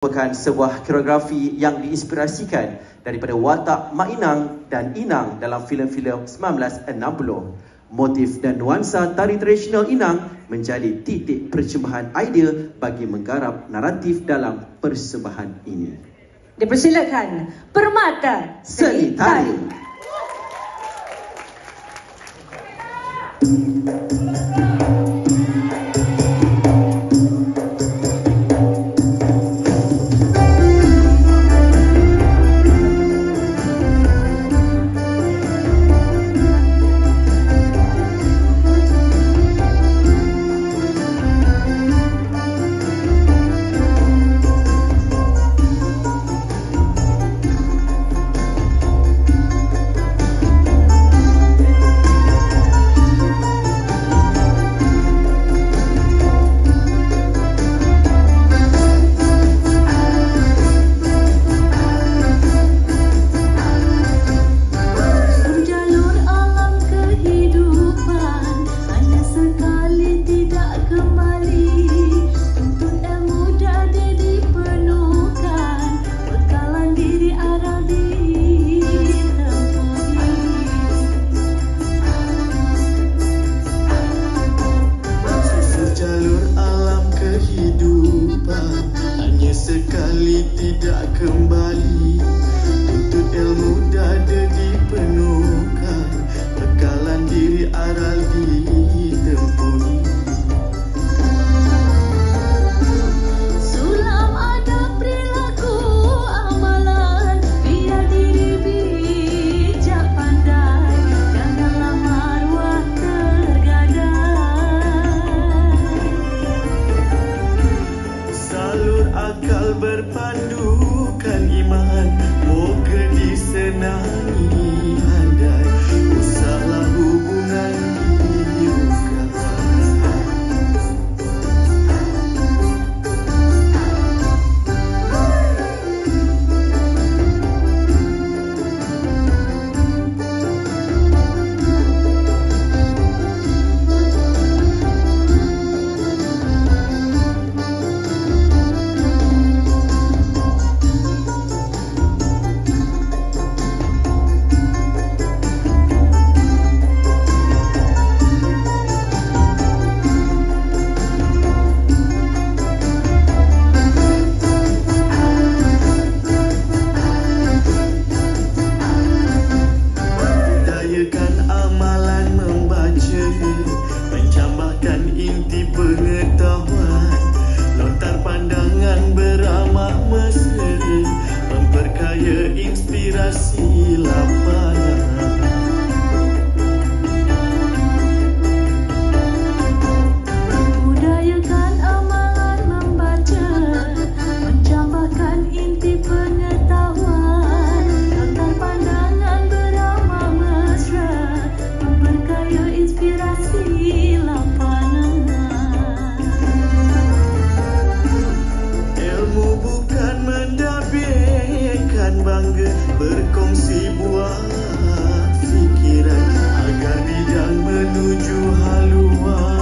merupakan sebuah koreografi yang diinspirasikan daripada watak Mak Inang dan Inang dalam filem-filem 1960. Motif dan nuansa tari tradisional Inang menjadi titik percumbahan idea bagi menggarap naratif dalam persembahan ini. Dipersilakan Permata Seni Tari. Sekali tidak kembali, tuntut ilmu dada dipenuhkan, bekalan diri aral ditempuhi. Sulam ada perilaku amalan, biar diri bijak pandai, janganlah maruah tergadai. Salur akal berpandukan iman, moga disenangi andai, usahlah hubungan diukan. Amalan membaca, menjambahkan inti pengetahuan, lontar pandangan beramah mesra, memperkaya inspirasi lapangan. Budayakan amalan membaca, menjambahkan inti pengetahuan, lontar pandangan beramah mesra, memperkaya inspirasi lapangan. Ilmu bukan mendapatkan bangga, berkongsi buah fikiran agar bidang menuju haluan.